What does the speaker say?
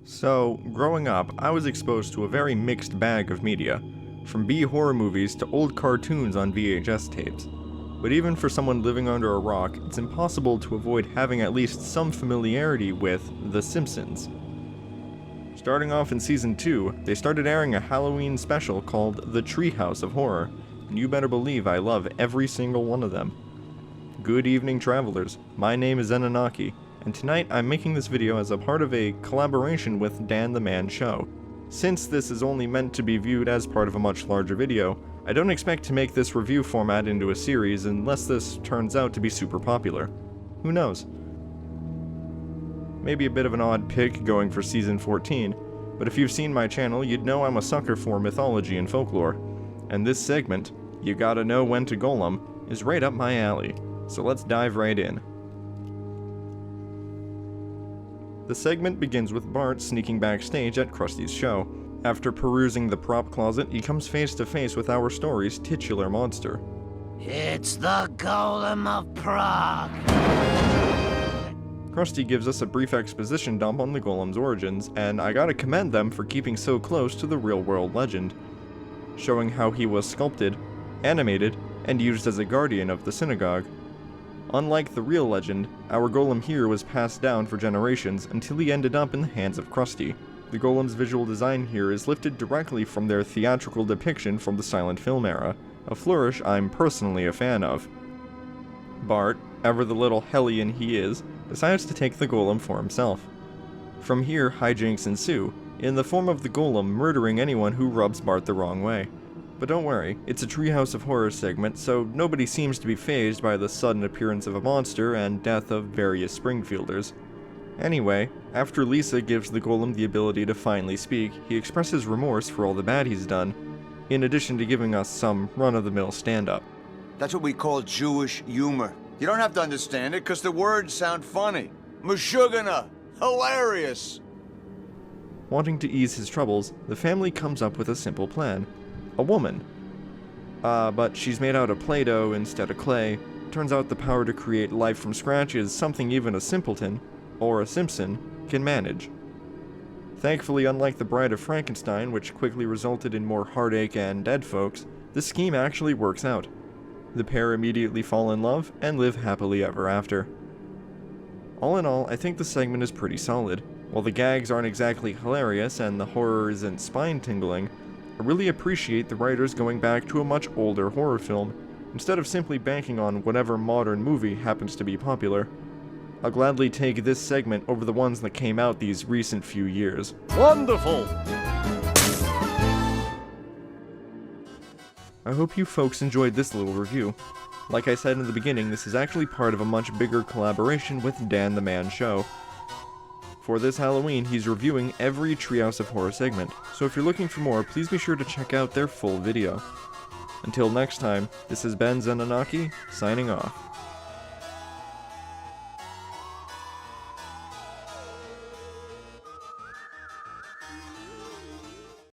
So, growing up, I was exposed to a very mixed bag of media, from B-horror movies to old cartoons on VHS tapes. But even for someone living under a rock, it's impossible to avoid having at least some familiarity with The Simpsons. Starting off in Season 2, they started airing a Halloween special called The Treehouse of Horror, and you better believe I love every single one of them. Good evening, travelers. My name is Anunnaki, and tonight I'm making this video as a part of a collaboration with Dan the Man Show. Since this is only meant to be viewed as part of a much larger video, I don't expect to make this review format into a series unless this turns out to be super popular. Who knows? Maybe a bit of an odd pick going for Season 14, but if you've seen my channel, you'd know I'm a sucker for mythology and folklore. And this segment, You Gotta Know When to Golem, is right up my alley, so let's dive right in. The segment begins with Bart sneaking backstage at Krusty's show. After perusing the prop closet, he comes face to face with our story's titular monster. It's the Golem of Prague! Krusty gives us a brief exposition dump on the Golem's origins, and I gotta commend them for keeping so close to the real-world legend, showing how he was sculpted, animated, and used as a guardian of the synagogue. Unlike the real legend, our Golem here was passed down for generations until he ended up in the hands of Krusty. The Golem's visual design here is lifted directly from their theatrical depiction from the silent film era, a flourish I'm personally a fan of. Bart, ever the little hellion he is, decides to take the Golem for himself. From here, hijinks ensue, in the form of the Golem murdering anyone who rubs Bart the wrong way. But don't worry, it's a Treehouse of Horror segment, so nobody seems to be fazed by the sudden appearance of a monster and death of various Springfielders. Anyway, after Lisa gives the Golem the ability to finally speak, he expresses remorse for all the bad he's done, in addition to giving us some run-of-the-mill stand-up. That's what we call Jewish humor. You don't have to understand it, because the words sound funny. Meshuggah, hilarious! Wanting to ease his troubles, the family comes up with a simple plan. A woman. But she's made out of Play-Doh instead of clay. Turns out the power to create life from scratch is something even a simpleton, or a Simpson, can manage. Thankfully, unlike the Bride of Frankenstein, which quickly resulted in more heartache and dead folks, this scheme actually works out. The pair immediately fall in love and live happily ever after. All in all, I think the segment is pretty solid. While the gags aren't exactly hilarious and the horror isn't spine-tingling, I really appreciate the writers going back to a much older horror film, instead of simply banking on whatever modern movie happens to be popular. I'll gladly take this segment over the ones that came out these recent few years. Wonderful! I hope you folks enjoyed this little review. Like I said in the beginning, this is actually part of a much bigger collaboration with Dan the Man Show. For this Halloween, he's reviewing every Treehouse of Horror segment, so if you're looking for more, please be sure to check out their full video. Until next time, this is Ben Anunnaki, signing off.